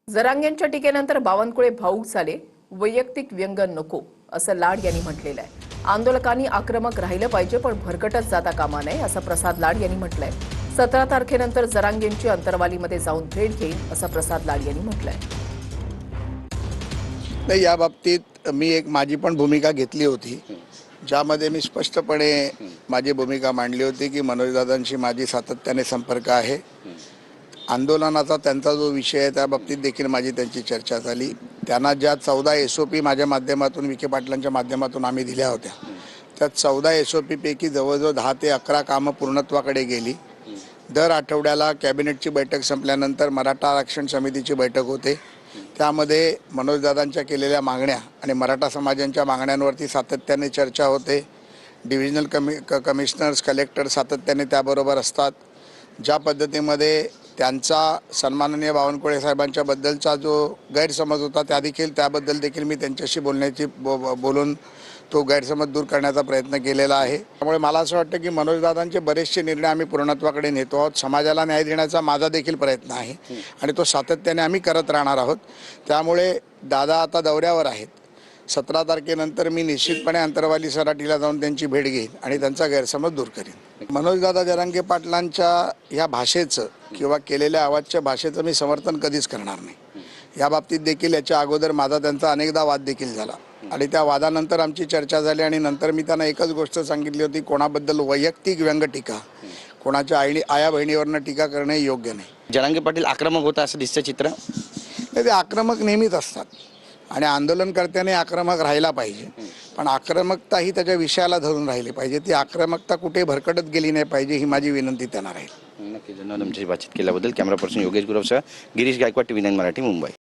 जरांगेंच्या टीकेनंतर बावनकुळे भाऊक झाले. वैयक्तिक व्यंग नको असं लाड यांनी म्हटलेलं आहे. आंदोलकांनी आक्रमक राहिलं पाहिजे पण भरकटत जाता कामा नये असं प्रसाद लाड यांनी म्हटलंय. 17 तारखेनंतर जरांगेंची अंतरवालीमध्ये जाऊन भेट घेईन असं प्रसाद लाड यांनी म्हटलंय. नाही, या बाबतीत मी एक माझी पण भूमिका घेतली होती, ज्यामध्ये मी स्पष्टपणे माझी भूमिका मांडली होती की मनोजदादांशी माझी सातत्याने संपर्क आहे. आंदोलनाचा त्यांचा जो विषय आहे त्या बाबतीत देखील माझी त्यांची चर्चा झाली. त्यांना ज्या 14 SOP माझ्या माध्यमातून विखे पाटलांच्या माध्यमातून आम्ही दिल्या होत्या, त्या 14 SOP पैकी जवळजवळ 10 ते 11 कामं पूर्णत्वाकडे गेली. दर आठवड्याला कॅबिनेटची बैठक संपल्यानंतर मराठा आरक्षण समितीची बैठक होते. त्यामध्ये मनोजदादांच्या केलेल्या मागण्या आणि मराठा समाजांच्या मागण्यांवरती सातत्याने चर्चा होते. डिव्हिजनल कमिशनर्स, कलेक्टर सातत्याने त्याबरोबर असतात. ज्या पद्धतीमध्ये त्यांचा सन्माननीय बावनकुळे साहेबांच्या बद्दलचा जो गैरसमज होता त्याबद्दल देखील मी त्यांच्याशी बोलून तो गैरसमज दूर करण्याचा प्रयत्न केलेला आहे. त्यामुळे मला असं वाटतं की मनोजदादांचे बरेचसे निर्णय आम्ही पूर्णत्वाकडे नेतो आहोत. समाजाला न्याय देण्याचा माझा देखील प्रयत्न आहे आणि तो सातत्याने आम्ही करत राहणार आहोत. त्यामुळे दादा आता दौऱ्यावर आहेत. 17 तारखेनंतर मी निश्चितपणे अंतरवाली सराटीला जाऊन त्यांची भेट घेईन आणि त्यांचा गैरसमज दूर करीन. मनोजदादा जरांगे पाटलांच्या ह्या भाषेचं किंवा केलेल्या आवाजच्या भाषेचं मी समर्थन कधीच करणार नाही. या बाबतीत देखील याच्या अगोदर माझा त्यांचा अनेकदा वाद देखील झाला आणि त्या वादानंतर आमची चर्चा झाली आणि नंतर मी त्यांना एकच गोष्ट सांगितली होती, कोणाबद्दल वैयक्तिक व्यंग टीका, कोणाच्या आया बहिणीवरनं टीका करणे योग्य नाही. जरांगे पाटील आक्रमक होता असं दिसतं चित्र. नाही, ते आक्रमक नेहमीच असतात आणि आंदोलनकर्त्याने आक्रमक राहायला पाहिजे, पण आक्रमकता ही त्याच्या विषयाला धरून राहिली पाहिजे. ती आक्रमकता कुठे भरकटत गेली नाही पाहिजे ही माझी विनंती त्यांना राहील. नक्कीच. धन्यवाद तुमच्याशी बातचीत केल्याबद्दल. कॅमेरा पर्सन योगेश गुरवसह गिरीश गायकवाड, TV9 मराठी, मुंबई.